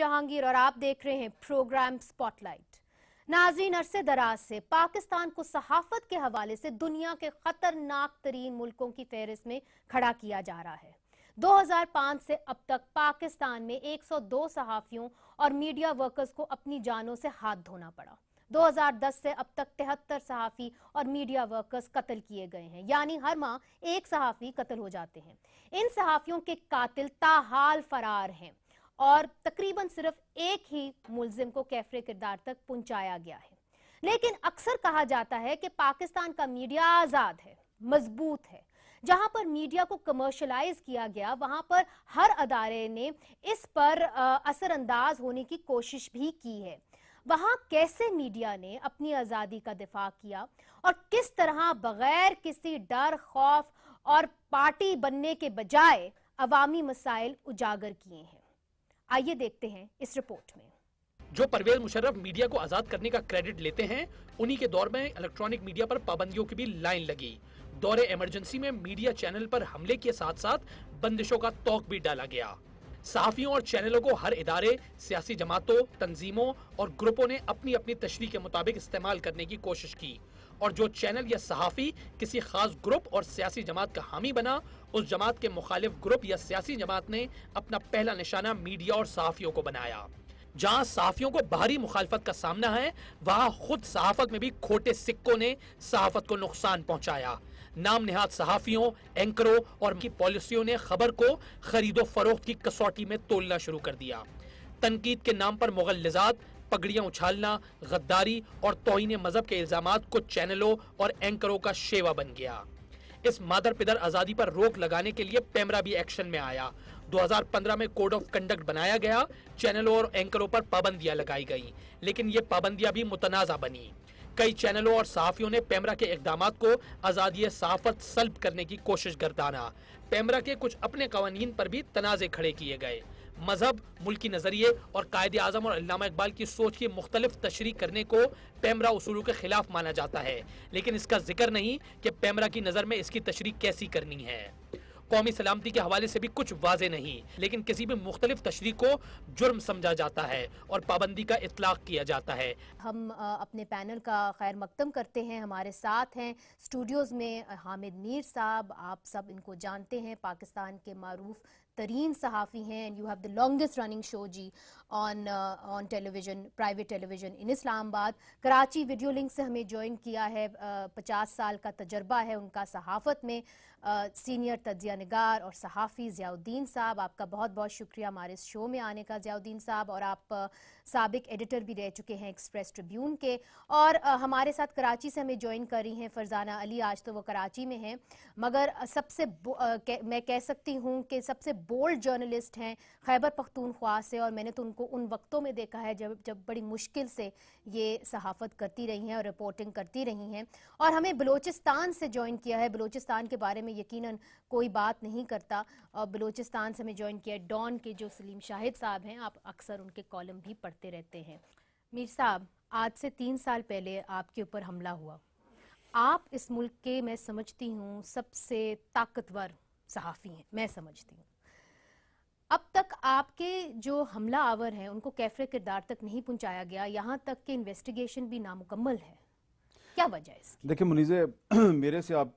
जहांगीर और आप देख रहे हैं प्रोग्राम स्पॉटलाइट। नाज़रीन, अरसे दराज से पाकिस्तान को सहाफत के हवाले से दुनिया के खतरनाक तरीन मुल्कों की फहरिस्त में खड़ा किया जा रहा है। 2005 से अब तक पाकिस्तान में 102 सहाफियों और मीडिया वर्कर्स को अपनी जानों से हाथ धोना पड़ा। 2010 से अब तक 73 सहाफी और मीडिया वर्कर्स कत्ल किए गए हैं, यानी हर माह एक सहाफी कत्ल हो जाते हैं। इन सहाफियों के कातिल ताहाल फरार हैं और तकरीबन सिर्फ एक ही मुल्जिम को कैफरे किरदार तक पहुंचाया गया है। लेकिन अक्सर कहा जाता है कि पाकिस्तान का मीडिया आजाद है, मजबूत है। जहां पर मीडिया को कमर्शलाइज किया गया, वहां पर हर अदारे ने इस पर असरअंदाज होने की कोशिश भी की है। वहां कैसे मीडिया ने अपनी आज़ादी का दिफा किया और किस तरह बगैर किसी डर, खौफ और पार्टी बनने के बजाय अवामी मसाइल उजागर किए हैं, आइए देखते हैं इस रिपोर्ट में। जो परवेज मुशर्रफ मीडिया को आजाद करने का क्रेडिट लेते हैं, उन्हीं के दौर में इलेक्ट्रॉनिक मीडिया पर पाबंदियों की भी लाइन लगी। दौरे इमरजेंसी में मीडिया चैनल पर हमले के साथ साथ बंदिशों का तौक भी डाला गया। सहाफियों और चैनलों को हर इदारे, सियासी जमातों, तंजीमों और ग्रुपों ने अपनी अपनी तशरीह के मुताबिक इस्तेमाल करने की कोशिश की, और जो चैनल या सहाफी किसी खास ग्रुप और सियासी जमात का हामी बना, उस जमात के मुखालिफ ग्रुप या सियासी जमात ने अपना पहला निशाना मीडिया और सहाफियों को बनाया। जहां सहाफियों को बाहरी मुखालफत का सामना है, वहां खुद सहाफत में भी खोटे सिक्कों ने सहाफत को नुकसान पहुंचाया। नाम निहाद सहाफियों, एंकरों और की पॉलिसियों ने खबर को खरीदो फरोख्त की कसौटी में तोलना शुरू कर दिया। तनकीद के नाम पर मुगल्लिजात, पगड़ियां उछालना, गद्दारी और तौहीन मजहब के इल्जामात कुछ चैनलों और एंकरों का शेवा बन गया। इस मादर पिदर आज़ादी पर रोक लगाने के लिए पेमरा भी एक्शन में आया। 2015 में कोड ऑफ कंडक्ट बनाया गया, चैनलों और एंकरों पर पाबंदियां लगाई गई, लेकिन ये पाबंदियां भी मुतनाज़ा बनी। कई चैनलों और सहाफियों ने पेमरा के इक़दामात को आज़ादी सहाफत सल्ब करने की कोशिश गर्दाना। पेमरा के कुछ अपने कवानीन पर भी तनाज़े खड़े किए गए। मजहब, मुल्की नजरिए और कायदे आज़म और अल्लामा इकबाल की सोच की मुख्तलिफ तशरीह करने को पेमरा उसूलों के खिलाफ माना जाता है, लेकिन इसका जिक्र नहीं कि पेमरा की नज़र में इसकी तशरीह कैसी करनी है। कौमी सलामती के हवाले से भी कुछ वाजे नहीं, लेकिन किसी भी मुख्तलिफ तशरीह को जुर्म समझा जाता है और पाबंदी का इतलाक किया जाता है। हम अपने पैनल का खैर मकदम करते हैं। हमारे साथ हैं स्टूडियोज़ में हामिद मीर साहब, आप सब इनको जानते हैं, पाकिस्तान के मारूफ तरीन सहाफ़ी हैं। And you have the longest running show जी on television, private television in Islamabad. Karachi video link से हमें ज्वाइन किया है, 50 साल का तजर्बा है उनका सहाफ़त में। सीनियर तज्ज़िया निगार और सहाफ़ी ज़ियाउद्दीन साहब, आपका बहुत बहुत शुक्रिया हमारे इस शो में आने का ज़ियाउद्दीन साहब। और आप साबिक एडिटर भी रह चुके हैं एक्सप्रेस ट्रिब्यून के। और हमारे साथ कराची से हमें ज्वाइन कर रही हैं फरजाना अली। आज तो वो कराची में हैं, मगर सबसे मैं कह सकती हूँ कि सबसे बोल्ड जर्नलिस्ट हैं खैबर पख्तूनख्वा से। और मैंने तो उनको उन वक्तों में देखा है जब बड़ी मुश्किल से ये सहाफ़त करती रही हैं और रिपोर्टिंग करती रही हैं। और हमें बलूचिस्तान से ज्वाइन किया है। बलूचिस्तान के बारे में यकीनन कोई बात नहीं करता। और बलूचिस्तान से हमें ज्वाइन किया है डॉन के जो सलीम शाहिद साहब हैं, आप अक्सर उनके कॉलम भी पढ़ते रहते हैं। मीर साहब, आज से 3 साल पहले आपके ऊपर हमला हुआ। आप इस मुल्क के, मैं समझती हूँ, सबसे ताकतवर सहाफ़ी हैं, मैं समझती हूँ। अब तक आपके जो हमला आवर हैं उनको कैफरे किरदार तक नहीं पहुंचाया गया, यहाँ तक कि इन्वेस्टिगेशन भी नामुकम्मल है। क्या वजह है इसकी? देखिए मुनीज़े, मेरे से आप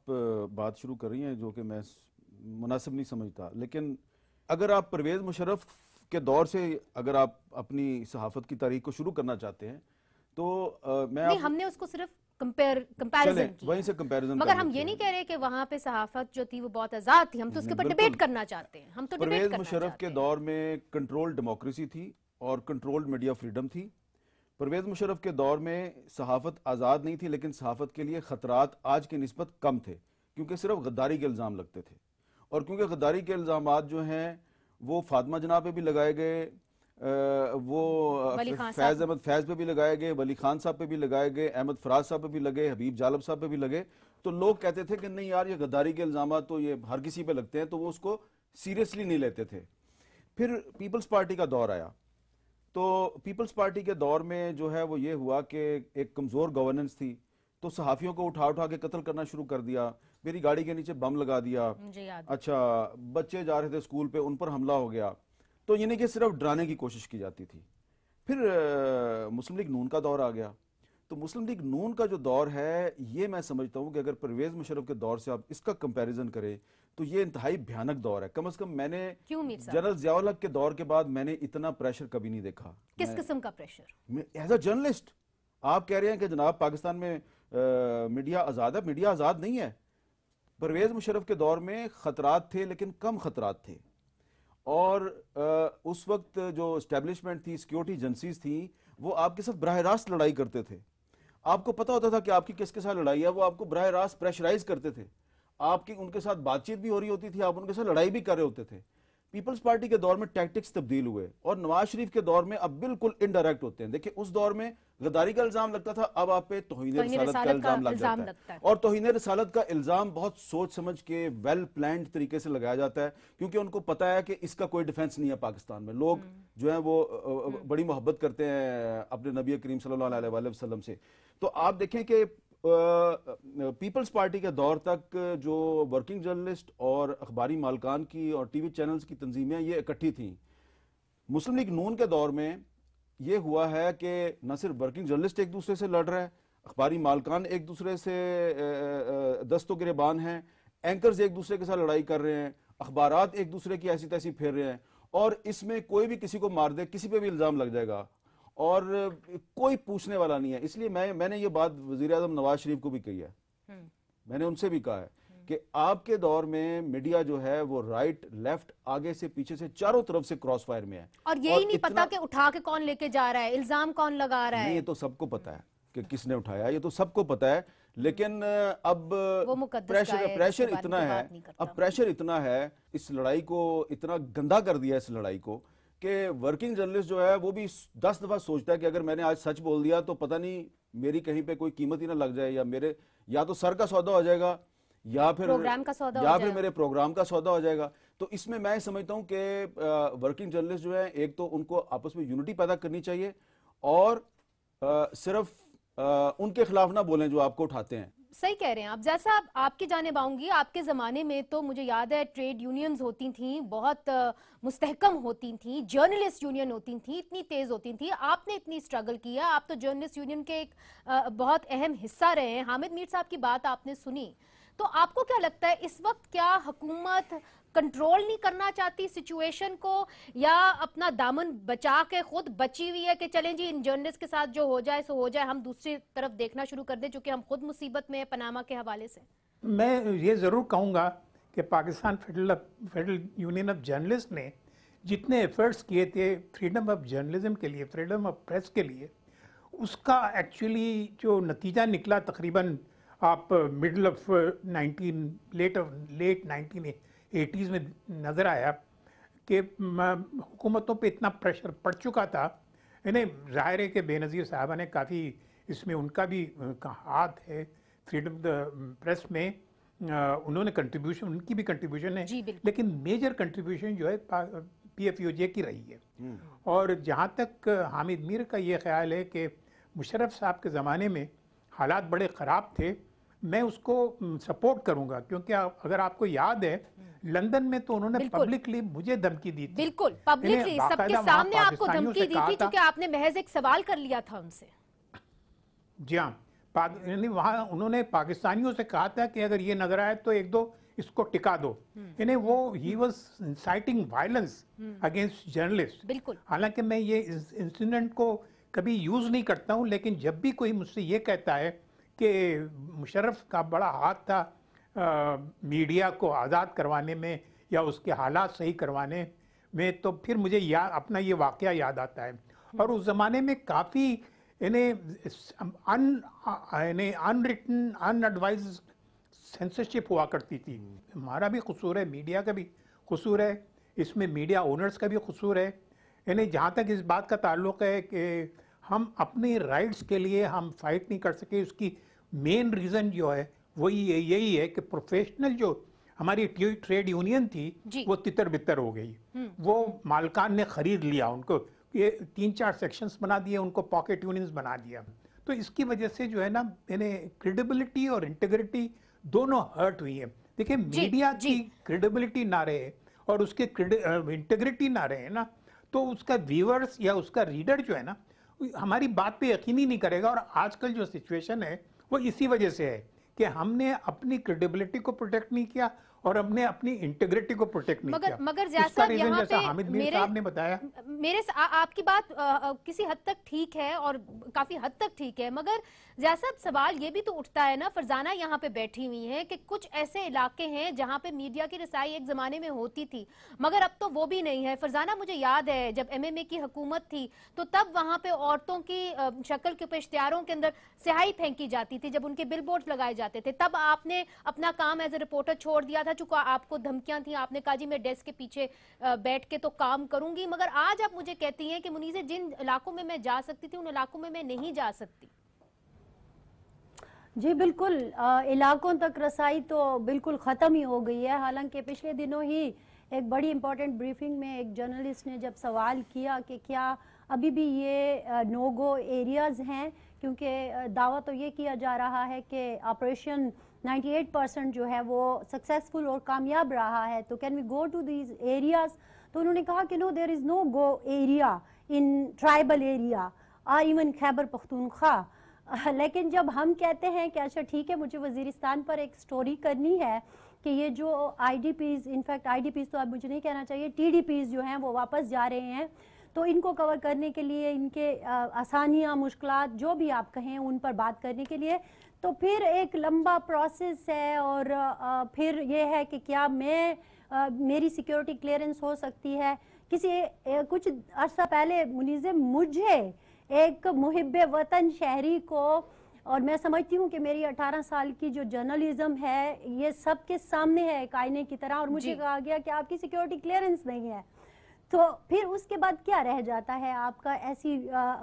बात शुरू कर रही हैं जो कि मैं मुनासिब नहीं समझता, लेकिन अगर आप परवेज़ मुशर्रफ के दौर से अगर आप अपनी सहाफ़त की तारीख को शुरू करना चाहते हैं तो मैं हमने उसको सिर्फ कंपैरिजन की, वहीं से कंपैरिजन, मगर हम ये नहीं कह रहे कि वहां पे सहाफत जो थी वो बहुत आजाद थी। हम तो उसके ऊपर डिबेट करना चाहते हैं। हम तो डिबेट करना चाहते हैं। परवेज मुशर्रफ के दौर में कंट्रोल्ड डेमोक्रेसी थी और कंट्रोल्ड मीडिया फ्रीडम थी। परवेज मुशर्रफ के दौर में सहाफत आज़ाद नहीं थी, लेकिन सहाफत के लिए खतरात आज की निस्बत कम थे, क्योंकि सिर्फ गद्दारी के इल्ज़ाम लगते थे। और क्योंकि गद्दारी के इल्ज़ामात जो हैं वो फातिमा जना पे भी लगाए गए, वो फैज़ अहमद फैज़ पे भी लगाए गए, वली खान साहब पे भी लगाए गए, अहमद फराज साहब पे भी लगे, हबीब जालब साहब पे भी लगे। तो लोग कहते थे कि नहीं यार, ये गद्दारी के इल्ज़ाम तो ये हर किसी पे लगते हैं, तो वो उसको सीरियसली नहीं लेते थे। फिर पीपल्स पार्टी का दौर आया, तो पीपल्स पार्टी के दौर में जो है वो ये हुआ कि एक कमज़ोर गवर्नेंस थी, तो सहाफ़ियों को उठा उठा के कत्ल करना शुरू कर दिया। मेरी गाड़ी के नीचे बम लगा दिया। अच्छा, बच्चे जा रहे थे स्कूल पे, उन पर हमला हो गया। تو یہ نہیں کہ صرف ڈرانے کی کوشش کی جاتی تھی. پھر مسلم لیگ نون کا دور آ گیا. تو مسلم لیگ نون کا جو دور ہے یہ میں سمجھتا ہوں کہ اگر پرویز مشرف کے دور سے آپ اس کا کمپیریزن کریں تو یہ انتہائی بھیانک دور ہے. کم از کم میں نے جنرل ضیاء الحق کے دور کے بعد میں نے اتنا پریشر کبھی نہیں دیکھا. کس قسم کا پریشر؟ ایز اے جرنلسٹ آپ کہہ رہے ہیں کہ جناب پاکستان میں میڈیا آزاد ہے. میڈیا آزاد نہیں ہے. پرویز مشرف کے دور میں خطرات تھے لیکن کم خطرات تھے, اور اس وقت جو اسٹیبلشمنٹ تھی, سیکیورٹی ایجنسیز تھیں, وہ آپ کے ساتھ براہ راست لڑائی کرتے تھے. آپ کو پتہ ہوتا تھا کہ آپ کی کس کے ساتھ لڑائی ہے, وہ آپ کو براہ راست پریشرائز کرتے تھے. آپ کی ان کے ساتھ بات چیت بھی ہو رہی ہوتی تھی, آپ ان کے ساتھ لڑائی بھی کر رہے ہوتے تھے. پیپلز پارٹی کے دور میں ٹیکٹکس تبدیل ہوئے, اور نواز شریف کے دور میں اب بالکل انڈائریکٹ ہوتے ہیں. دیکھیں اس دور میں غداری کا الزام لگتا تھا, اب آپ پہ توہین رسالت کا الزام لگ جاتا ہے. اور توہین رسالت کا الزام بہت سوچ سمجھ کے ویل پلانڈ طریقے سے لگایا جاتا ہے, کیونکہ ان کو پتا ہے کہ اس کا کوئی ڈیفنس نہیں ہے پاکستان میں. لوگ جو ہیں وہ بڑی محبت کرتے ہیں اپنے نبی کریم صلی اللہ علیہ وآلہ وسلم سے. تو آپ دیکھیں کہ پیپلز پارٹی کے دور تک جو ورکنگ جرنلسٹ اور اخباری مالکان کی اور ٹی وی چینلز کی تنظیمیں یہ اکٹھی تھیں. مسلم لیگ نون کے دور میں یہ ہوا ہے کہ نہ صرف ورکنگ جرنلسٹ ایک دوسرے سے لڑ رہے ہیں, اخباری مالکان ایک دوسرے سے دست و گریبان ہیں, اینکرز ایک دوسرے کے ساتھ لڑائی کر رہے ہیں, اخبارات ایک دوسرے کی ایسی تیسی پھیر رہے ہیں, اور اس میں کوئی بھی کسی کو مار دے, کسی پہ بھی الزام لگ جائے گا اور کوئی پوچھنے والا نہیں ہے. اس لیے میں نے یہ بات وزیر اعظم نواز شریف کو بھی کہی ہے, میں نے ان سے بھی کہا ہے کہ آپ کے دور میں میڈیا جو ہے وہ رائٹ لیفٹ آگے سے پیچھے سے چاروں طرف سے کراس فائر میں ہے, اور یہی نہیں پتا کہ اٹھا کے کون لے کے جا رہا ہے, الزام کون لگا رہا ہے. یہ تو سب کو پتا ہے کہ کس نے اٹھایا, یہ تو سب کو پتا ہے. لیکن اب پریشر اتنا ہے, اس لڑائی کو اتنا گندا کر دیا اس لڑائی کو, کہ ورکنگ جرنلسٹ جو ہے وہ بھی 10 دفعہ سوچتا ہے کہ اگر میں نے آج سچ بول دیا تو پتہ نہیں میری کہیں پہ کوئی قیمت ہی نہ لگ جائے, یا میرے یا تو سر کا سودا ہو جائے گا, یا پھر میرے پروگرام کا سودا ہو جائے گا. تو اس میں سمجھتا ہوں کہ ورکنگ جرنلسٹ جو ہے, ایک تو ان کو آپس میں یونٹی پیدا کرنی چاہیے, اور صرف ان کے خلاف نہ بولیں جو آپ کو اٹھاتے ہیں. صحیح کہہ رہے ہیں آپ. جیسا آپ کی جانب آؤں گی, آپ کے زمانے میں تو مجھے یاد ہے ٹریڈ یونینز ہوتی تھیں, بہت مستحکم ہوتی تھیں, جرنلسٹ یونین ہوتی تھیں, اتنی تیز ہوتی تھیں. آپ نے اتنی سٹرگل کیا, آپ تو جرنلسٹ یونین کے ایک بہت اہم حصہ رہے ہیں. حامد میر صاحب کی بات آپ نے سنی, تو آپ کو کیا لگتا ہے اس وقت کیا حکومت کنٹرول نہیں کرنا چاہتی سچویشن کو, یا اپنا دامن بچا کے خود بچی ہوئی ہے کہ چلیں جی ان جرنلسٹ کے ساتھ جو ہو جائے سو ہو جائے, ہم دوسری طرف دیکھنا شروع کر دیں چونکہ ہم خود مصیبت میں ہیں پاناما کے حوالے سے؟ میں یہ ضرور کہوں گا کہ Pakistan federal union of journalist نے جتنے ایفرٹس کیے تھے فریڈم آف جرنلزم کے لیے, فریڈم آف پریس کے لیے, اس کا ایکچولی جو نتیجہ نکلا تقریباً آپ مڈل آف لیٹ 1980s میں نظر آیا کہ حکومتوں پہ اتنا پریشر پڑ چکا تھا. انہیں ظاہر ہے کہ بے نظیر صاحبہ نے کافی اس میں ان کا بھی ہاتھ ہے فریڈم پریس میں, انہوں نے کنٹریبیوشن, ان کی بھی کنٹریبیوشن ہے, لیکن میجر کنٹریبیوشن جو ہے پی ایف یو جے کی رہی ہے. اور جہاں تک حامد میر کا یہ خیال ہے کہ مشرف صاحب کے زمانے میں حالات بڑے خراب تھے, میں اس کو سپورٹ کروں گا, کیونکہ اگر آپ کو یاد ہے لندن میں تو انہوں نے پبلکلی مجھے دھمکی دی تھی. بالکل پبلکلی سب کے سامنے آپ کو دھمکی دی تھی, کیونکہ آپ نے محض ایک سوال کر لیا تھا ان سے. جی ہاں, وہاں انہوں نے پاکستانیوں سے کہا تھا کہ اگر یہ نظر آئے تو ایک دو اس کو ٹکا دو. یعنی وہ he was inciting violence against journalist. حالانکہ میں یہ انسیڈنٹ کو کبھی یوز نہیں کرتا ہوں, لیکن جب بھی کوئی مجھ سے یہ کہتا ہے کہ مشرف کا بڑا ہاتھ تھا میڈیا کو آزاد کروانے میں یا اس کے حالات صحیح کروانے میں, تو پھر مجھے اپنا یہ واقعہ یاد آتا ہے. اور اس زمانے میں کافی انریٹن ان ایڈوائز سینسرشپ ہوا کرتی تھی. ہمارا بھی قصور ہے, میڈیا کا بھی قصور ہے, اس میں میڈیا اونرز کا بھی قصور ہے. یعنی جہاں تک اس بات کا تعلق ہے کہ ہم اپنی رائٹس کے لیے ہم فائٹ نہیں کر سکے, اس کی مین ریزن جو ہے وہی یہی ہے کہ پروفیشنل جو ہماری ٹریڈ یونین تھی وہ تتر بتر ہو گئی. وہ مالکان نے خرید لیا, ان کو یہ 3-4 سیکشنز بنا دیے, ان کو پاکٹ یونینز بنا دیا. تو اس کی وجہ سے جو ہے نا کریڈیبلٹی اور انٹیگریٹی دونوں ہرٹ ہوئی ہیں. دیکھیں میڈیا کی کریڈیبلٹی نہ رہے और उसके इंटीग्रिटी ना रहे ना, तो उसका व्यूअर्स या उसका रीडर जो है ना, हमारी बात पे यकीन ही नहीं करेगा। और आजकल जो सिचुएशन है वो इसी वजह से है कि हमने अपनी क्रेडिबिलिटी को प्रोटेक्ट नहीं किया और हमने अपनी इंटीग्रिटी को प्रोटेक्ट नहीं किया। मगर जैसा यहाँ पे हामिद मीर साहब ने बताया, आपकी बात किसी हद तक ठीक है और काफी हद तक ठीक है, मगर जैसा सवाल ये भी तो उठता है ना, फरजाना यहाँ पे बैठी हुई हैं कि कुछ ऐसे इलाके हैं जहाँ पे मीडिया की रसाई एक जमाने में होती थी मगर अब तो वो भी नहीं है। फरजाना, मुझे याद है जब एमएमए की हुकूमत थी तो तब वहाँ पे औरतों की शक्ल के इश्तिहारों के अंदर स्याही फेंकी जाती थी, जब उनके बिलबोर्ड लगाए जाते थे तब आपने अपना काम एज ए रिपोर्टर छोड़ दिया था, चूंकि आपको धमकियां थी, आपने कहा जी मैं डेस्क के पीछे बैठ के तो काम करूंगी। मगर आज आप मुझे कहती हैं कि मुनीज़े जिन इलाकों में मैं जा सकती थी उन इलाकों में मैं नहीं जा सकती। जी बिल्कुल, इलाकों तक रसाई तो बिल्कुल ख़त्म ही हो गई है। हालांकि पिछले दिनों ही एक बड़ी इंपॉर्टेंट ब्रीफिंग में एक जर्नलिस्ट ने जब सवाल किया कि क्या अभी भी ये नो गो एरियाज़ हैं, क्योंकि दावा तो ये किया जा रहा है कि ऑपरेशन 98% जो है वो सक्सेसफुल और कामयाब रहा है, तो can we go to these areas. तो उन्होंने कहा कि no, there is no go area in tribal area और इवन खैबर पख्तूनख्वा। लेकिन जब हम कहते हैं कि अच्छा ठीक है, मुझे वज़ीरिस्तान पर एक स्टोरी करनी है कि ये जो IDPs, इनफैक्ट IDPs तो अब मुझे नहीं कहना चाहिए, TDPs जो हैं वो वापस जा रहे हैं, तो इनको कवर करने के लिए, इनके आसानियाँ, मुश्किलात जो भी आप कहें उन पर बात करने के लिए तो फिर एक लंबा प्रोसेस है। और फिर ये है कि क्या मेरी सिक्योरिटी क्लियरेंस हो सकती है। कुछ अर्सा पहले मुनीज़े मुझे एक मुहिब्बे वतन शहरी को, और मैं समझती हूँ कि मेरी 18 साल की जो जर्नलिज्म है ये सबके सामने है एक आईने की तरह, और मुझे कहा गया कि आपकी सिक्योरिटी क्लियरेंस नहीं है, तो फिर उसके बाद क्या रह जाता है आपका ऐसी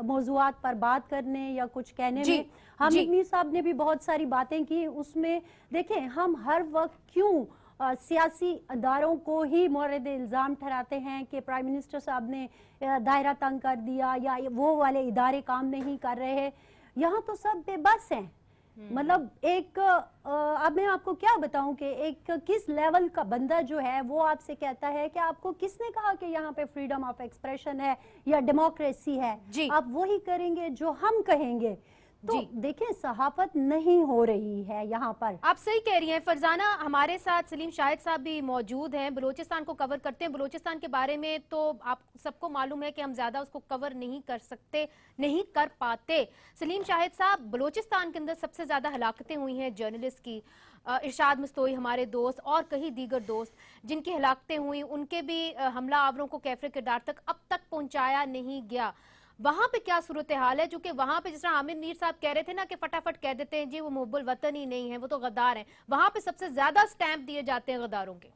मौज़ूआत पर बात करने या कुछ कहने में। हामिद मीर साहब ने भी बहुत सारी बातें की, उसमें देखें हम हर वक्त क्यों सियासी अदारों को ही मोरद इल्ज़ाम ठहराते हैं कि प्राइम मिनिस्टर साहब ने दायरा तंग कर दिया या वो वाले इदारे काम नहीं कर रहे। यहाँ तो सब बेबस हैं। मतलब एक अब मैं आपको क्या बताऊं कि एक किस लेवल का बंदा जो है वो आपसे कहता है कि आपको किसने कहा कि यहाँ पे फ्रीडम ऑफ एक्सप्रेशन है या डेमोक्रेसी है, आप वही करेंगे जो हम कहेंगे। तो देखें, सहाफत नहीं हो रही है यहाँ पर। आप सही कह रही हैं फरजाना। हमारे साथ सलीम शाहिद साहब भी मौजूद हैं, बलूचिस्तान को कवर करते हैं। बलूचिस्तान के बारे में तो आप सबको मालूम है कि हम ज्यादा उसको कवर नहीं कर सकते, नहीं कर पाते। सलीम शाहिद साहब, बलूचिस्तान के अंदर सबसे ज्यादा हलाकतें हुई हैं जर्नलिस्ट की। इरशाद मस्तोई हमारे दोस्त और कई दीगर दोस्त जिनकी हलाकतें हुई, उनके भी हमला आवरों को कैफरे किरदार तक अब तक पहुंचाया नहीं गया। वहां पे क्या सूरत हाल है? क्योंकि वहां पे जिस तरह हामिद मीर साहब कह रहे थे ना कि फटाफट कह देते हैं जी वो मुहब्बुल वतन ही नहीं है, वो तो गद्दार हैं। वहां पे सबसे ज्यादा स्टैंप दिए जाते हैं गद्दारों के।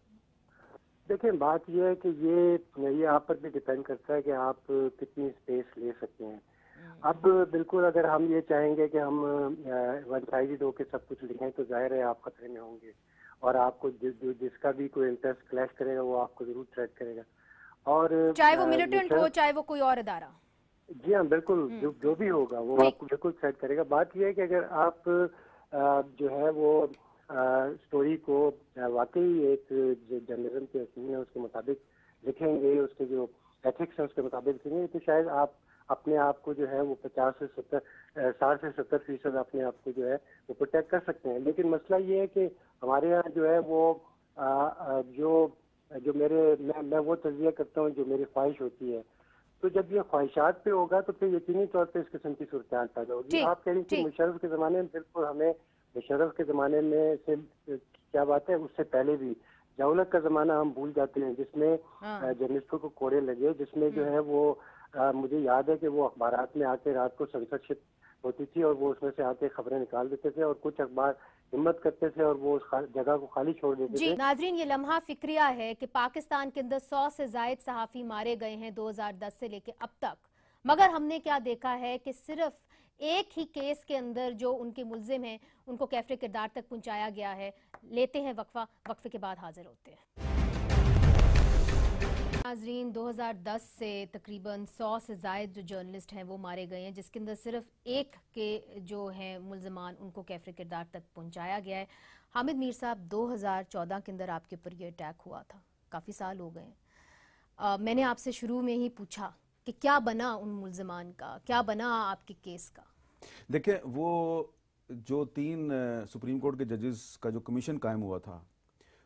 देखिए, बात ये है कि ये आप पर भी डिपेंड करता है कि आप कितनी स्पेस ले सकते हैं। अब बिल्कुल अगर हम ये चाहेंगे कि हम वन साइडेड होकर सब कुछ लिखें तो जाहिर है आप खतरे में होंगे, और आपको जिसका भी कोई इंटरेस्ट क्लैश करेगा वो आपको जरूर थ्रेट करेगा। और चाहे वो मिलिटेंट हो चाहे वो कोई और इदारा। जी हाँ, बिल्कुल, जो भी होगा वो आपको बिल्कुल थ्रेट करेगा। बात यह है कि अगर आप जो है वो स्टोरी को वाकई एक जर्नलिज्म के असूल है उसके मुताबिक लिखेंगे, उसके जो एथिक्स है उसके मुताबिक लिखेंगे, तो शायद आप अपने आप को जो है वो 60 से 70% अपने आप को जो है वो प्रोटेक्ट कर सकते हैं। लेकिन मसला ये है कि हमारे यहाँ जो है वो जो मैं वो तजिया करता हूँ जो मेरी ख्वाहिश होती है, तो जब ये ख्वाहिशात पे होगा तो फिर यकीनी तौर पे इस किस्म की सूरत पैदा होगी। आप कह रही थी मुशर्रफ के ज़माने में, बिल्कुल हमें मुशर्रफ के ज़माने में से क्या बात है, उससे पहले भी जौलत का ज़माना हम भूल जाते हैं जिसमें जर्नलिस्टों को कोड़े लगे, जिसमें जो है वो मुझे याद है कि वो अखबारात में आके रात को सेंसरशिप होती थी और वो उसमें से आके खबरें निकाल देते थे, और कुछ अखबार हिम्मत करते थे और वो उस जगह को खाली छोड़ देते थे। नाजरीन, ये लम्हा फिक्रिया है कि पाकिस्तान के अंदर 100 से जायद सहाफ़ी मारे गए हैं 2010 से लेके अब तक, मगर हमने क्या देखा है कि सिर्फ एक ही केस के अंदर जो उनके मुल्जिम हैं उनको कैफरे किरदार तक पहुंचाया गया है। लेते हैं वक्फा, वक्फे के बाद हाजिर होते हैं। नाज़रीन, 2010 से तकरीबन 100 से ज़ायद जो जर्नलिस्ट हैं वो मारे गए हैं, जिसके अंदर सिर्फ एक के जो हैं मुल्ज़मान उनको कैफरे किरदार तक पहुंचाया गया है। हामिद मीर साहब, 2014 के अंदर आपके ऊपर ये अटैक हुआ था, کافی سال ہو گئے. میں نے آپ سے شروع میں ہی پوچھا کہ کیا بنا ان ملزمان کا, کیا بنا آپ کے کیس کا؟ دیکھیں وہ جو 3 سپریم کورٹ کے ججز کا جو کمیشن قائم ہوا تھا,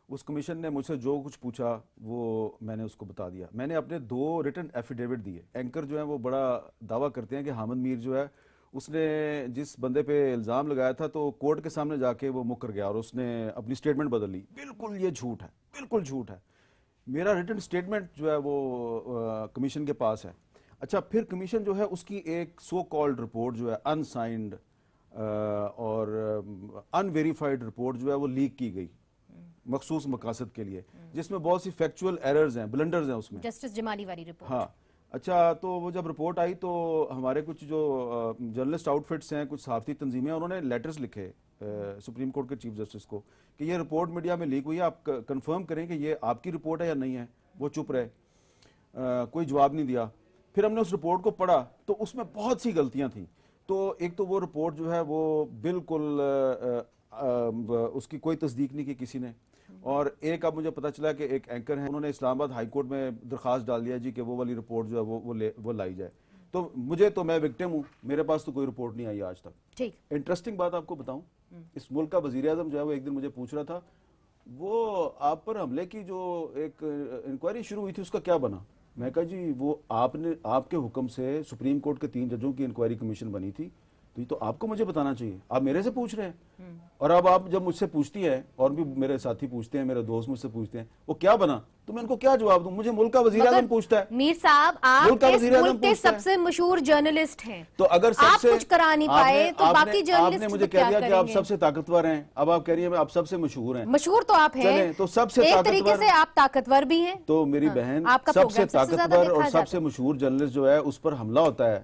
اس کمیشن نے مجھ سے جو کچھ پوچھا وہ میں نے اس کو بتا دیا. میں نے اپنے 2 ریٹن ایفیڈیوٹ دیے. اینکر جو ہیں وہ بڑا دعویٰ کرتے ہیں کہ حامد میر جو ہے اس نے جس بندے پہ الزام لگایا تھا تو کورٹ کے سامنے جا کے وہ مکر گیا اور اس نے اپنی سٹیٹمنٹ بدل لی. بالکل یہ جھوٹ ہے, بالکل جھوٹ ہے. میرا ریٹن سٹیٹمنٹ جو ہے وہ کمیشن کے پاس ہے. اچھا, پھر کمیشن جو ہے اس کی ایک سو کالڈ رپورٹ جو ہے انسائنڈ اور ان ویریفائڈ رپورٹ جو ہے وہ لیک کی گئی مخصوص مقاصد کے لیے, جس میں بہت سی فیکچول ایررز ہیں, بلنڈرز ہیں اس میں. جسٹس جمالی والی رپورٹ. ہاں اچھا, تو وہ جب رپورٹ آئی تو ہمارے کچھ جو جرنلسٹ آؤٹ فٹس ہیں, کچھ صحافتی تنظیمیں, انہوں نے لیٹرز لکھے سپریم کورٹ کے چیف جسٹس کو کہ یہ رپورٹ میڈیا میں لیک ہوئی ہے, آپ کنفرم کریں کہ یہ آپ کی رپورٹ ہے یا نہیں ہے. وہ چپ رہے, کوئی جواب نہیں دیا. پھر ہم نے اس رپورٹ کو پڑھا تو اس میں بہت سی غلطیاں تھیں. تو ایک تو وہ رپورٹ جو ہے وہ بالکل اس کی کوئی تصدیق نہیں کی کسی نے, اور ایک اب مجھے پتا چلا کہ ایک اینکر ہیں, انہوں نے اسلام آباد ہائی کورٹ میں درخواست ڈال دیا جی کہ وہ والی رپورٹ جو ہے وہ لائی جائے. تو مجھے تو میں وکٹم ہوں, میرے پاس تو کوئی رپورٹ نہیں آئی آج تک. ٹھیک, انٹرسٹنگ بات آپ کو بتاؤں, اس ملک کا وزیر اعظم جو ہے وہ ایک دن مجھے پوچھ رہا تھا وہ آپ پر حملے کی جو ایک انکوائری شروع ہوئی تھی اس کا کیا بنا. میں کہا جی وہ آپ کے حکم سے سپریم کورٹ کے 3 ججوں کی انکوائری کمیشن بنی تھی, تو یہ تو آپ کو مجھے بتانا چاہیے, آپ میرے سے پوچھ رہے ہیں. اور اب آپ جب مجھ سے پوچھتی ہیں, اور بھی میرے ساتھی پوچھتے ہیں, میرے دوست مجھ سے پوچھتے ہیں وہ کیا بنا, تو میں ان کو کیا جواب دوں. مجھے ملک کا وزیر اعظم پوچھتا ہے. میر صاحب آپ اس ملک کے سب سے مشہور جرنلسٹ ہیں, تو اگر آپ کچھ کرا نہیں پائے تو باقی جرنلسٹ آپ نے مجھے کہہ دیا کہ آپ سب سے طاقتور ہیں, اب آپ کہہ رہی ہیں آپ سب سے مشہور ہیں. مشہور تو آپ ہیں, تو سب سے ایک طریقے سے آپ طاقتور بھی ہیں. تو میری بہن سب سے طاقتور اور سب سے مشہور جرنلسٹ جو ہے اس پر حملہ ہوتا ہے,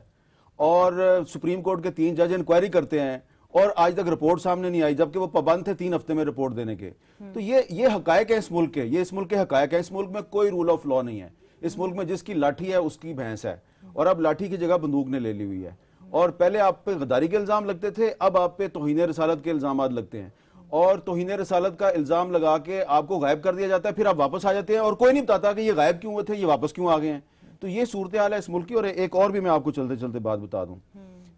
اور سپریم کورٹ کے 3 جج انکوائری کرتے ہیں اور آج تک رپورٹ سامنے نہیں آئی, جبکہ وہ پابند تھے 3 ہفتے میں رپورٹ دینے کے. تو یہ حقائق ہیں اس ملک کے, یہ اس ملک کے حقائق ہیں. اس ملک میں کوئی رول آف لا نہیں ہے. اس ملک میں جس کی لاٹھی ہے اس کی بھینس ہے, اور اب لاٹھی کی جگہ بندوق نے لے لی ہوئی ہے. اور پہلے آپ پہ غداری کے الزام لگتے تھے, اب آپ پہ توہین رسالت کے الزامات لگتے ہیں, اور توہین رسالت کا الزام لگا کے آپ کو غائب کر دیا جاتا ہے, پھر آپ واپس آ جاتے ہیں اور کوئی نہیں بتاتا کہ یہ غائب کیوں ہوئے تھے, یہ واپس کیوں آ گئے ہیں. تو یہ صورتحال ہے اس ملک کی. اور ایک اور بھی میں آپ کو چلتے چلتے بات بتا دوں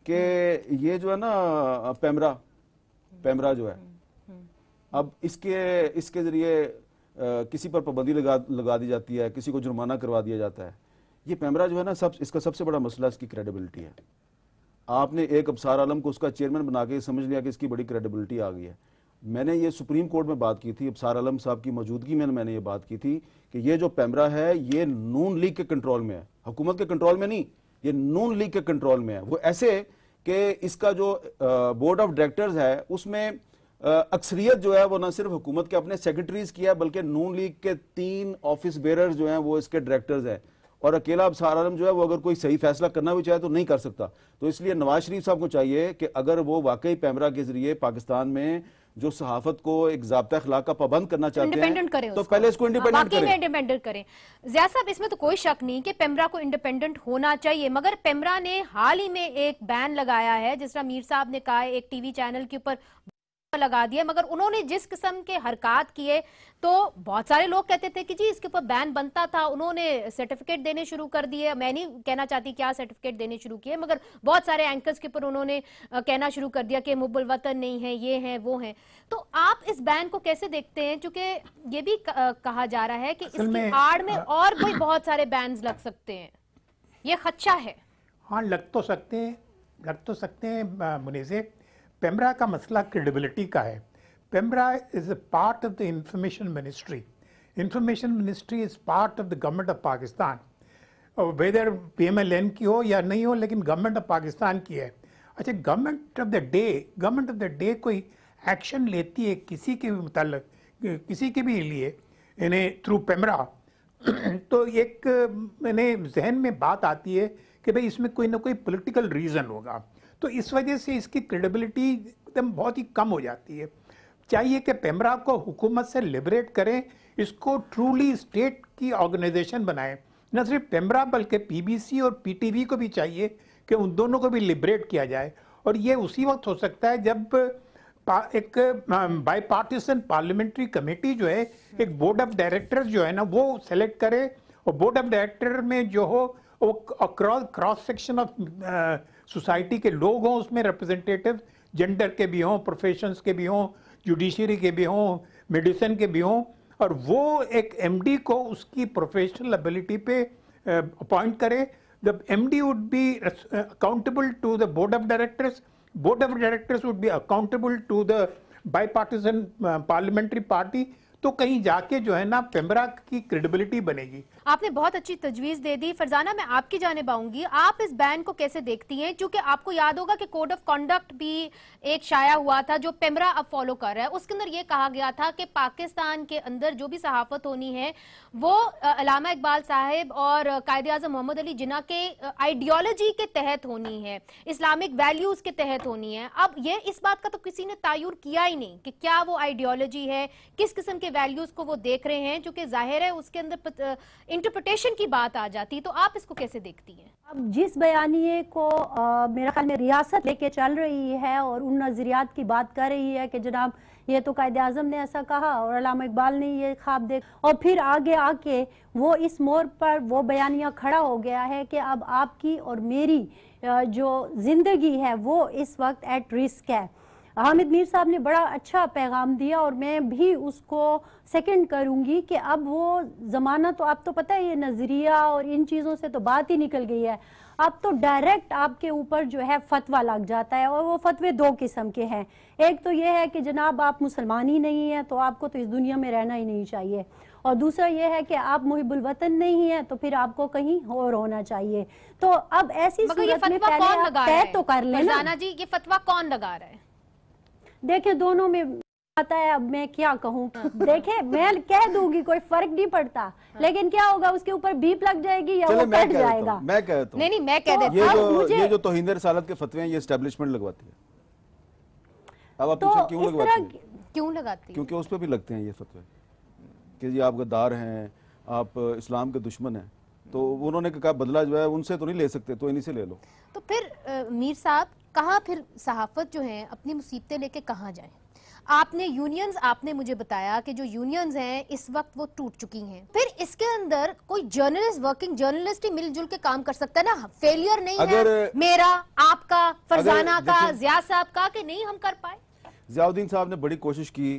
کہ یہ جو ہے نا پیمرا جو ہے, اب اس کے ذریعے کسی پر پابندی لگا دی جاتی ہے, کسی کو جرمانہ کروا دیا جاتا ہے. یہ پیمرا جو ہے نا اس کا سب سے بڑا مسئلہ اس کی کریڈیبلٹی ہے. آپ نے ایک ابصار عالم کو اس کا چیئرمین بنا کے سمجھ لیا کہ اس کی بڑی کریڈیبلٹی آ گئی ہے. میں نے یہ سپریم کورٹ میں بات کی تھی, ابصار عالم صاحب کی موجودگی میں نے یہ بات کی تھی کہ یہ جو پیمرا ہے یہ نون لیگ کے کنٹرول میں ہے, حکومت کے کنٹرول میں نہیں, یہ نون لیگ کے کنٹرول میں ہے. وہ ایسے کہ اس کا جو بورڈ آف ڈائریکٹرز ہے اس میں اکثریت جو ہے وہ نہ صرف حکومت کے اپنے سیکرٹریز کی ہے بلکہ نون لیگ کے 3 آفس بیررز جو ہیں وہ اس کے ڈائریکٹرز ہیں, اور اکیلا ابصار عالم جو ہے وہ اگر کوئی صحیح فیصلہ کرنا بھی چاہے تو نہیں کر سکتا. تو اس لیے نواز شریف صاحب کو چاہیے کہ اگر وہ واقعی پیمرا کے ذریعے پاکستان میں جو صحافت کو ایک ضابطہ اخلاق کا پابند کرنا چاہتے ہیں تو پہلے اس کو انڈیپینڈنٹ کریں. ضیاء صاحب اس میں تو کوئی شک نہیں کہ پیمرا کو انڈیپینڈنٹ ہونا چاہیے, مگر پیمرا نے حال ہی میں ایک بین لگایا ہے, جس طرح میر صاحب نے کہا ایک ٹی وی چینل کے اوپر لگا دیا, مگر انہوں نے جس قسم کے حرکات کیے تو بہت سارے لوگ کہتے تھے کہ جی اس کے اوپر بین بنتا تھا, انہوں نے سرٹیفکیٹ دینے شروع کر دیے. میں نہیں کہنا چاہتی کیا سرٹیفکیٹ دینے شروع کیے, مگر بہت سارے اینکرز کے اوپر انہوں نے کہنا شروع کر دیا کہ مب الوطن نہیں ہے, یہ ہیں وہ ہیں. تو آپ اس بین کو کیسے دیکھتے ہیں, چونکہ یہ بھی کہا جا رہا ہے کہ اس کی آڑ میں اور بھی بہت سارے بینز لگ سکتے ہیں, یہ خدشہ ہے. ہاں لگ تو سکتے ہیں منیزے. پیمرا کا مسئلہ کریڈیبلٹی کا ہے. PEMRA is a part of the information ministry. Information ministry is part of the government of Pakistan, whether P M L N کی ہو یا نہیں ہو, لیکن گورنمنٹ آف پاکستان کی ہے. اچھا, گورنمنٹ آف دا ڈے کوئی ایکشن لیتی ہے کسی کے بھی متعلق, کسی کے بھی لیے, یعنی تھرو پیمرا, تو ایک میں نے ذہن میں بات آتی ہے کہ بھئی اس میں کوئی نہ کوئی پولیٹیکل ریزن ہوگا. تو اس وجہ سے اس کی کریڈیبلٹی ایک دم بہت ہی کم ہو جاتی ہے. چاہیے کہ پیمرا کو حکومت سے لبریٹ کریں, اس کو ٹرولی اسٹیٹ کی آرگنائزیشن بنائیں. نہ صرف پیمرا بلکہ پی بی سی اور پی ٹی وی کو بھی چاہیے کہ ان دونوں کو بھی لبریٹ کیا جائے. اور یہ اسی وقت ہو سکتا ہے جب एक बाई पार्टीसन पार्लियामेंट्री कमेटी जो है, एक बोर्ड ऑफ डायरेक्टर्स जो है ना वो सेलेक्ट करे, और बोर्ड ऑफ डायरेक्टर में जो हो वो क्रॉस सेक्शन ऑफ सोसाइटी के लोग हों, उसमें रिप्रेजेंटेटिव जेंडर के भी हों, प्रोफेशंस के भी हों, जुडिशरी के भी हों, मेडिसिन के भी हों, और वो एक एमडी को उसकी प्रोफेशनल एबिलिटी पे अपॉइंट करे. The MD would be accountable to the board of directors. Board of directors would be accountable to the bipartisan parliamentary party. तो कहीं जाके जो है ना पेमरा की क्रेडिबिलिटी बनेगी. आपने बहुत अच्छी तजवीज दे दी. फरजाना, मैं आपकी जानिब आऊंगी. आप इस बैन को कैसे देखती हैं? क्योंकि आपको याद होगा कि कोड ऑफ कंडक्ट भी एक शाया हुआ था जो पेमरा अब फॉलो कर रहा है. उसके अंदर ये कहा गया था कि पाकिस्तान के अंदर जो भी सहाफत होनी है वो अल्लामा इकबाल साहिब और कायदे आज़म मोहम्मद अली जिन्ना के आइडियोलॉजी के तहत होनी है, इस्लामिक वैल्यूज के तहत होनी है. अब ये इस बात का तो किसी ने तायुर किया ही नहीं कि क्या वो आइडियोलॉजी है, किस किस्म के वैल्यूज को वो देख रहे हैं, जो कि जाहिर है उसके अंदर इंटरप्रिटेशन की बात आ जाती. तो आप इसको कैसे देखती हैं? अब जिस बयानिए को मेरा ख्याल में रियासत लेके चल रही है और उन नजरियात की बात कर रही है कि जनाब ये तो कायदे आज़म ने ऐसा कहा और अल्लामा इकबाल ने ये ख्वाब देख, और फिर आगे आके वो इस मोड़ पर वो बयानिया खड़ा हो गया है कि अब आपकी और मेरी जो जिंदगी है वो इस वक्त एट रिस्क है. हामिद मीर साहब ने बड़ा अच्छा पैगाम दिया और मैं भी उसको सेकंड करूंगी कि अब वो ज़माना तो आप तो पता है ये नज़रिया और इन चीज़ों से तो बात ही निकल गई है. अब तो डायरेक्ट आपके ऊपर जो है फतवा लग जाता है, और वो फतवे दो किस्म के हैं. एक तो ये है कि जनाब आप मुसलमान ही नहीं हैं तो आपको तो इस दुनिया में रहना ही नहीं चाहिए, और दूसरा ये है कि आप मुहिब्बुल वतन नहीं है तो फिर आपको कहीं और होना चाहिए. तो अब ऐसी सूरत में पहले आप तय तो कर लेना. जी, ये फतवा कौन लगा रहा है? देखिए दोनों में आता है. अब मैं क्या कहूँ, देखे मैं कह दूंगी कोई फर्क नहीं पड़ता, लेकिन क्या होगा उसके ऊपर बीप लग जाएगी या वो कट जाएगा. मैं कहता हूँ नहीं मैं कह देती हूँ. ये जो तौहीन रिसालत के फतवे हैं ये एस्टेब्लिशमेंट लगवाती है. अब आप तो क्यों लगवाती है? क्यों लगाती? क्योंकि उस पर भी लगते हैं ये फतवे कि जी आप गद्दार हैं, आप इस्लाम के दुश्मन हैं, तो उन्होंने कहा बदला जो है उनसे तो नहीं ले सकते तो इन्हीं से ले लो. तो फिर मीर साहब कहाँ फिर सहाफत जो है अपनी मुसीबतें लेके कहाँ जाएं? आपने यूनियंस, आपने मुझे बताया कि जो यूनियंस हैं इस वक्त वो टूट चुकी हैं. फिर इसके अंदर कोई जर्नलिस्ट, वर्किंग जर्नलिस्ट ही मिलजुल के काम कर सकता है ना. फेलियर नहीं है मेरा, आपका, फरजाना का, जिया साहब का कि नहीं हम कर पाए. ज़ियाउद्दीन साहब ने बड़ी कोशिश की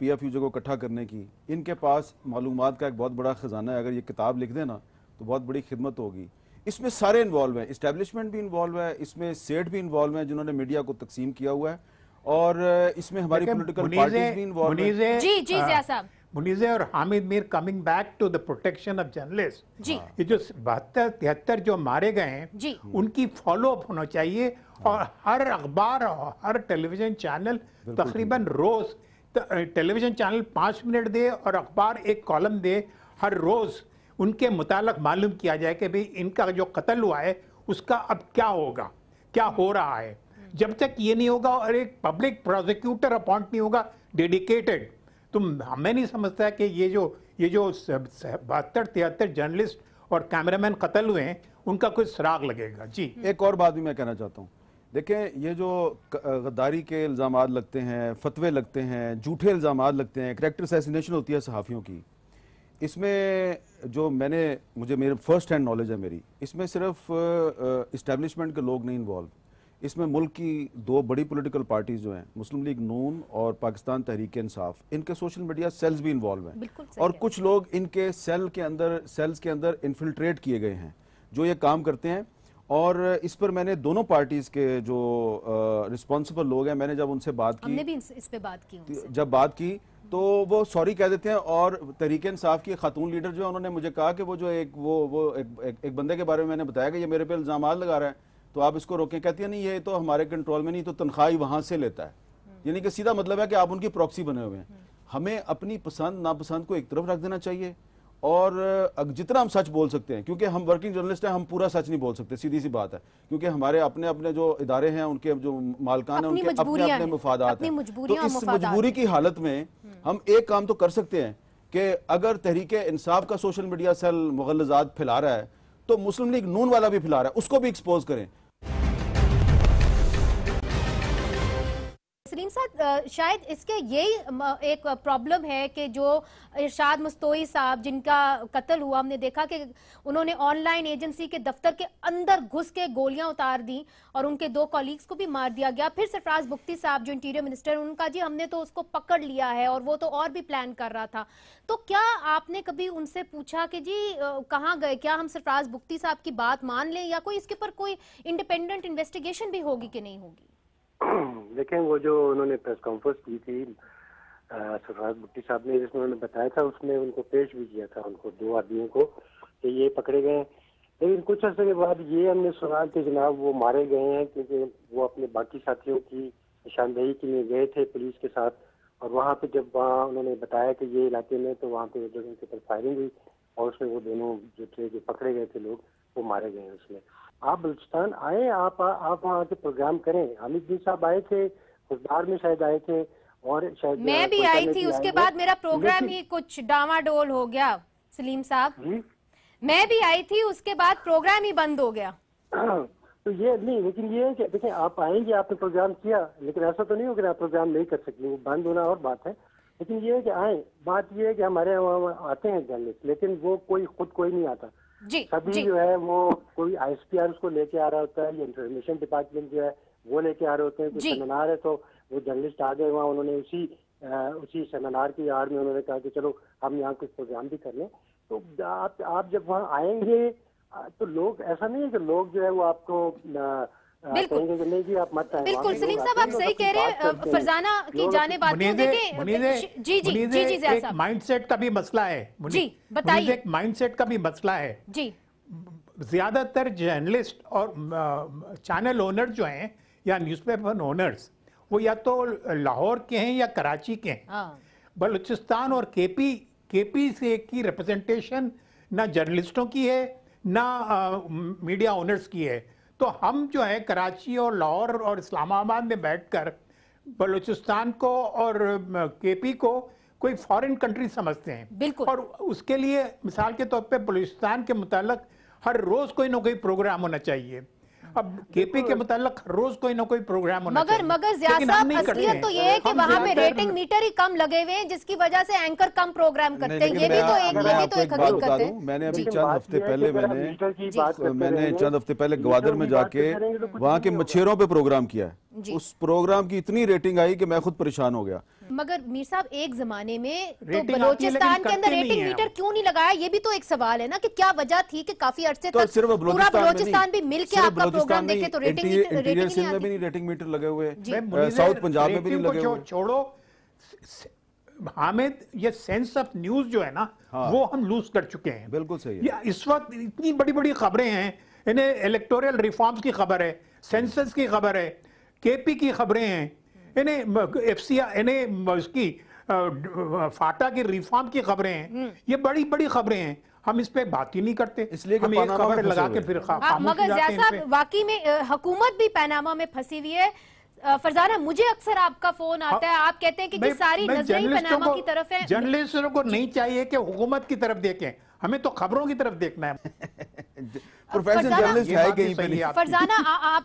PFU को इकट्ठा करने की. इनके पास मालूमात का एक बहुत बड़ा खजाना है. अगर ये किताब लिख देना तो बहुत बड़ी खिदमत होगी. इसमें सारे इन्वॉल्व हैं, इस्टेब्लिशमेंट भी इन्वॉल्व है, इसमें सेट भी इन्वॉल्व है जिन्होंने मीडिया को तकसीम किया हुआ है, और इसमें हमारी पॉलिटिकल पार्टीज भी इन्वॉल्व है. जी जी जिया साहब. मुनीज़े और Hamid Mir coming back to the protection of journalist. जी, ये जो 72-73 जो मारे गए हैं जी, उनकी फॉलो अप होना चाहिए, और हर अखबार और हर टेलीविजन चैनल तकरीबन रोज टेलीविजन चैनल 5 मिनट दे और अखबार एक कॉलम दे, हर रोज उनके मुतालिक मालूम किया जाए कि भाई इनका जो कत्ल हुआ है उसका अब क्या होगा, क्या हो रहा है. जब तक ये नहीं होगा और एक पब्लिक प्रोसिक्यूटर अपॉइंट नहीं होगा डेडिकेटेड, तो हमें नहीं समझता कि ये जो 72-73 जर्नलिस्ट और कैमरामैन कत्ल हुए हैं उनका कोई सुराग लगेगा. जी, एक और बात भी मैं कहना चाहता हूँ. देखें, ये जो गद्दारी के इल्ज़ामात लगते हैं, फतवे लगते हैं, झूठे इल्ज़ामात लगते हैं, कैरेक्टर असैसिनेशन होती है सहाफ़ियों की, इसमें जो मुझे मेरे फर्स्ट हैंड नॉलेज है मेरी, इसमें सिर्फ इस्टेब्लिशमेंट के लोग नहीं इन्वॉल्व. इसमें मुल्क की 2 बड़ी पॉलिटिकल पार्टीज जो हैं, मुस्लिम लीग नून और पाकिस्तान तहरीक इंसाफ, इनके सोशल मीडिया सेल्स भी इन्वॉल्व हैं, और कुछ लोग इनके सेल्स के अंदर इन्फिल्ट्रेट किए गए हैं जो ये काम करते हैं. और इस पर मैंने दोनों पार्टीज के जो रिस्पॉन्सिबल लोग हैं, मैंने जब उनसे बात की, हमने भी इस पे बात की उनसे. जब बात की तो वो सॉरी कह देते हैं. और तहरीक इंसाफ की खातून लीडर जो है उन्होंने मुझे कहा कि वो जो एक बंदे के बारे में मैंने बताया कि ये मेरे पे इल्जामात लगा रहा है तो आप इसको रोकें. कहती है नहीं ये तो हमारे कंट्रोल में नहीं, तो तनख्वाह ही वहां से लेता है. यानी कि सीधा मतलब है कि आप उनकी प्रॉक्सी बने हुए हैं. हमें अपनी पसंद नापसंद को एक तरफ रख देना चाहिए, और जितना हम सच बोल सकते हैं, क्योंकि हम वर्किंग जर्नलिस्ट हैं, हम पूरा सच नहीं बोल सकते, सीधी सी बात है, क्योंकि हमारे अपने अपने जो इदारे हैं, उनके जो मालकान हैं, उनके अपने अपने मुफादात हैं. तो इस मजबूरी की हालत में हम एक काम तो कर सकते हैं कि अगर तहरीक इंसाफ का सोशल मीडिया सेल मुगल्लजात फैला रहा है तो मुस्लिम लीग नून वाला भी फैला रहा है, उसको भी एक्सपोज करें. सलीम साहब, शायद इसके यही एक प्रॉब्लम है कि जो इरशाद मुस्तोई साहब जिनका कत्ल हुआ, हमने देखा कि उन्होंने ऑनलाइन एजेंसी के दफ्तर के अंदर घुस के गोलियां उतार दी और उनके 2 कॉलीग्स को भी मार दिया गया। फिर सरफराज बुख्ती साहब जो इंटीरियर मिनिस्टर, उनका जी हमने तो उसको पकड़ लिया है और वो तो और भी प्लान कर रहा था। तो क्या आपने कभी उनसे पूछा कि जी कहाँ गए, क्या हम सरफराज बुख्ती साहब की बात मान लें या कोई इसके ऊपर कोई इंडिपेंडेंट इन्वेस्टिगेशन भी होगी कि नहीं होगी? देखें, वो जो उन्होंने प्रेस कॉन्फ्रेंस की थी सरफराज बुख्ती साहब ने, जिसमें उन्होंने बताया था, उसमें उनको पेश भी किया था उनको 2 आदमियों को कि ये पकड़े गए। लेकिन कुछ अर्से के बाद ये हमने सुना कि जनाब वो मारे गए हैं, क्योंकि वो अपने बाकी साथियों की निशानदेही के लिए गए थे पुलिस के साथ, और वहाँ पे जब वहाँ उन्होंने बताया कि ये इलाके में, तो वहाँ पे जब उनके ऊपर फायरिंग हुई और उसमें वो दोनों जो थे, जो पकड़े गए थे लोग, वो मारे गए हैं उसमें। आप बलूचिस्तान आए, आप वहाँ आके प्रोग्राम करें। हामिद नीर साहब आए थे, खुशदार में शायद आए थे, और शायद मैं भी आई थी, उसके बाद मेरा प्रोग्राम ही कुछ डामाडोल हो गया सलीम साहब। मैं भी आई थी, उसके बाद प्रोग्राम ही बंद हो गया। तो ये नहीं, लेकिन ये है कि देखिए, आप आएंगे, आपने प्रोग्राम किया, लेकिन ऐसा तो नहीं हो कि आप प्रोग्राम नहीं कर सकते, वो बंद होना और बात है। लेकिन ये है कि आए, बात ये है कि हमारे वहाँ आते हैं जर्नलिस्ट, लेकिन वो कोई नहीं आता। सभी जो है वो कोई ISPR उसको लेके आ रहा होता है, या इंफॉर्मेशन डिपार्टमेंट जो है वो लेके आ रहे होते हैं। कोई सेमिनार है तो वो जर्नलिस्ट आ गए वहाँ, उन्होंने उसी सेमिनार की आड़ में उन्होंने कहा कि चलो हम यहाँ कुछ प्रोग्राम भी कर लें। तो आप जब वहाँ आएंगे तो लोग, ऐसा नहीं है कि लोग जो है वो आपको कहेंगे कि नहीं जी आप मत आए। बिल्कुल सलीम साहब, आप सही कह रहे हैं। फरजाना की जाने बात जी, माइंडसेट का भी मसला है जी, बताइए। एक माइंडसेट का भी मसला है जी। ज्यादातर जर्नलिस्ट और चैनल ओनर जो हैं या न्यूज़पेपर ओनर्स, वो या तो लाहौर के हैं या कराची के हैं। बलूचिस्तान और केपी से की रिप्रेजेंटेशन ना जर्नलिस्टों की है ना मीडिया ओनर्स की है। तो हम जो है कराची और लाहौर और इस्लामाबाद में बैठकर बलूचिस्तान को और केपी को कोई फॉरेन कंट्री समझते हैं। बिल्कुल। और उसके लिए मिसाल के तौर पे बलूचिस्तान के मुताल्लिक हर रोज कोई ना कोई प्रोग्राम होना चाहिए। अब केपी के मुताल्लिक हर रोज कोई ना कोई प्रोग्राम होना चाहिए। मगर ज़िया साहब, असलियत तो ये है कि वहाँ पे रेटिंग मीटर ही कम लगे हुए हैं, जिसकी वजह से एंकर कम प्रोग्राम करते हैं। ये भी तो एक हकीकत है। मैंने अभी चंद हफ्ते पहले ग्वादर में जाके वहाँ के मछेरों पे प्रोग्राम किया है। उस प्रोग्राम की इतनी रेटिंग आई कि मैं खुद परेशान हो गया। मगर मीर साहब, एक जमाने में तो बलोचिस्तान के अंदर रेटिंग मीटर क्यों नहीं लगाया, ये भी तो एक सवाल है ना, कि क्या वजह थी कि काफी अरसे तक पूरा बलोचिस्तान भी मिलके आपका प्रोग्राम देखे तो रेटिंग में भी नहीं रेटिंग मीटर लगे हुए, साउथ पंजाब में भी नहीं लगे हुए। छोड़ो हामिद, ये सेंस ऑफ न्यूज जो है ना, वो हम लूज कर चुके हैं। बिल्कुल सही है। इस वक्त इतनी बड़ी बड़ी खबरें हैं, इन्हें इलेक्टोरल रिफॉर्म्स की खबर है, सेंसस की खबर है, केपी की खबरें हैं, इन्हें FCR, इन्हें उसकी फाटा की रिफॉर्म की खबरें हैं। ये बड़ी बड़ी खबरें हैं, हम इस पे बात ही नहीं करते, इसलिए हम एक खबर लगा के फिर मगर ज़िया साहब, वाकई में हुकूमत भी पनामा में फंसी हुई है। फरजाना, मुझे अक्सर आपका फोन आता है, आप कहते हैं कि सारी नजरें ही पनामा की तरफ है। जर्नलिस्टों को नहीं चाहिए कि हुकूमत की तरफ देखें, हमें तो खबरों की तरफ देखना है। प्रोफेशनल जर्नलिस्ट है कहीं पे नहीं। फरजाना,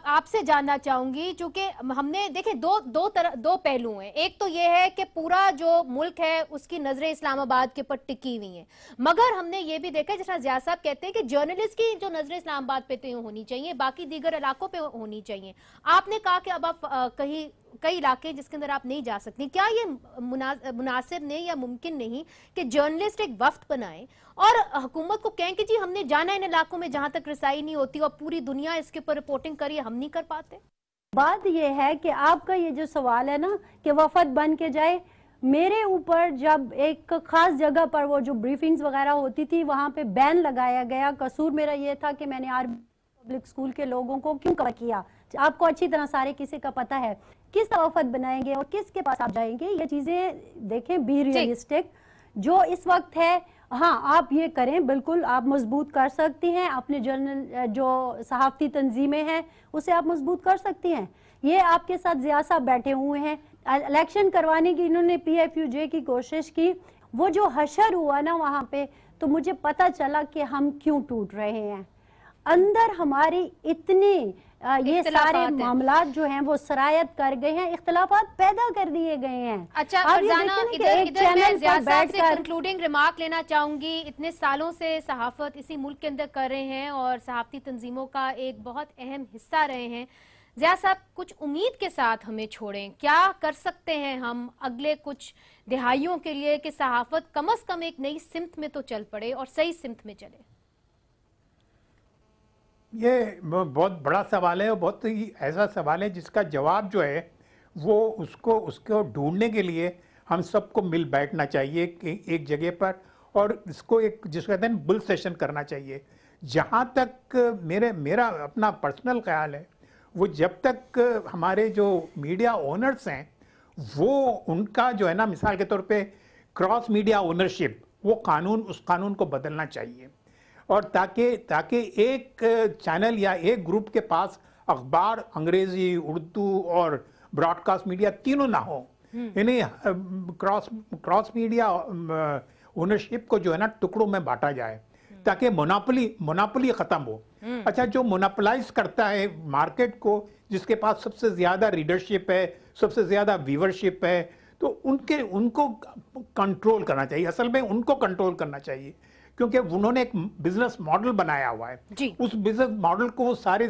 आपसे जानना चाहूंगी, चूंकि हमने देखे दो पहलू हैं। एक तो ये है कि पूरा जो मुल्क है उसकी नजरें इस्लामाबाद के ऊपर टिकी हुई हैं, मगर हमने ये भी देखा, जिस तरह ज़िया साहब कहते हैं कि जर्नलिस्ट की जो नजरें इस्लामाबाद पे तो होनी चाहिए, बाकी दीगर इलाकों पे होनी चाहिए। आपने कहा कि अब आप कई इलाके जिसके अंदर आप नहीं जा सकती, क्या ये मुनासिब नहीं या मुमकिन नहीं कि जर्नलिस्ट एक वफ्द बनाए और हुकूमत को कहें कि जी हमने जाना इन इलाकों में जहां तक रसाई नहीं होती और पूरी दुनिया इसके ऊपर रिपोर्टिंग करिए, हम नहीं कर पाते? बात यह है कि आपका ये जो सवाल है ना कि वफद बन के जाए, मेरे ऊपर जब एक खास जगह पर वो जो ब्रीफिंग्स वगैरह होती थी वहां पे बैन लगाया गया। कसूर मेरा ये था कि मैंने पब्लिक स्कूल के लोगों को क्यों कवर किया, आपको अच्छी तरह सारे किसी का पता है, किस तरह वफद बनाएंगे और किसके पास आप जाएंगे, ये चीजें देखें, बी रियलिस्टिक। जो इस वक्त है, हाँ आप ये करें, बिल्कुल आप मजबूत कर सकती हैं अपने जर्नल जो सहाफ़ती तंजीमें हैं उसे आप मजबूत कर सकती हैं। ये आपके साथ ज़िया साहब बैठे हुए हैं, इलेक्शन करवाने की इन्होंने PFUJ की कोशिश की, वो जो हशर हुआ ना वहाँ पे, तो मुझे पता चला कि हम क्यों टूट रहे हैं। अंदर हमारी इतनी یہ سارے معاملات جو ہیں وہ سرایت کر گئے ہیں, اختلافات پیدا کر دیے گئے ہیں. اچھا فرزانہ, ادھر میں زیاد صاحب سے کنکلوڈنگ ریمارک لینا چاہوں گی. اتنے سالوں سے صحافت اسی ملک کے اندر کر رہے ہیں اور صحافتی تنظیموں کا ایک بہت اہم حصہ رہے ہیں. زیاد صاحب, کچھ امید کے ساتھ ہمیں چھوڑیں, کیا کر سکتے ہیں ہم اگلے کچھ دہائیوں کے لیے کہ صحافت کم از کم ایک نئی سمت میں تو چل پڑے اور صحیح سمت میں چلے؟ یہ بہت بڑا سوال ہے اور بہت ہی ایسا سوال ہے جس کا جواب جو ہے وہ اس کو ڈھونڈنے کے لیے ہم سب کو مل بیٹھنا چاہیے کہ ایک جگہ پر, اور اس کو ایک جس کو کہتے ہیں بل سیشن کرنا چاہیے. جہاں تک میرا اپنا پرسنل خیال ہے, وہ جب تک ہمارے جو میڈیا اونرز ہیں وہ ان کا جو ہے نا, مثال کے طور پہ کراس میڈیا اونرشپ, وہ اس قانون کو بدلنا چاہیے, اور تاکہ ایک چینل یا ایک گروپ کے پاس اخبار انگریزی, اردو اور براڈ کاسٹ میڈیا تینوں نہ ہوں. یعنی کراس میڈیا اونرشپ کو جو ہے نا ٹکڑوں میں بانٹا جائے تاکہ مونوپلی ختم ہو. اچھا, جو مونوپلائز کرتا ہے مارکیٹ کو, جس کے پاس سب سے زیادہ ریڈرشپ ہے, سب سے زیادہ ویورشپ ہے, تو ان کو کنٹرول کرنا چاہیے. اصل میں ان کو کنٹرول کرنا چاہیے کیونکہ انہوں نے ایک بزنس ماڈل بنایا ہوا ہے. اس بزنس ماڈل کو وہ سارے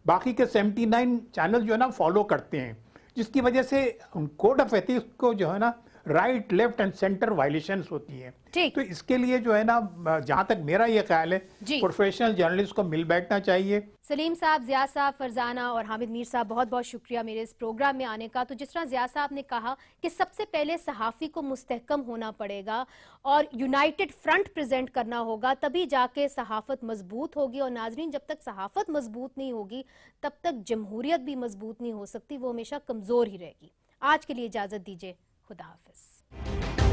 باقی کے 79 چینل جو ہے نا فالو کرتے ہیں, جس کی وجہ سے کوڈ آف ایتھکس کو جو ہے نا right, left and centre violations ہوتی ہیں. تو اس کے لیے جو ہے نا, جہاں تک میرا یہ خیال ہے, پروفیشنل جرنلسٹ کو مل بیٹھنا چاہیے. سلیم صاحب, زیاد صاحب, فرزانہ اور حامد میر صاحب, بہت بہت شکریہ میرے اس پروگرام میں آنے کا. تو جس طرح زیاد صاحب نے کہا کہ سب سے پہلے صحافی کو مستحکم ہونا پڑے گا اور یونائٹڈ فرنٹ پریزنٹ کرنا ہوگا, تبھی جا کے صحافت مضبوط ہوگی. اور ناظرین, جب تک صحافت مضبوط نہیں ہوگی تب تک جمہوریت بھی مضبوط نہیں ہو سکتی, وہ ہمیشہ کمزور ہی رہے گی. آج کے لیے اجازت دیجیے, خدا حافظ.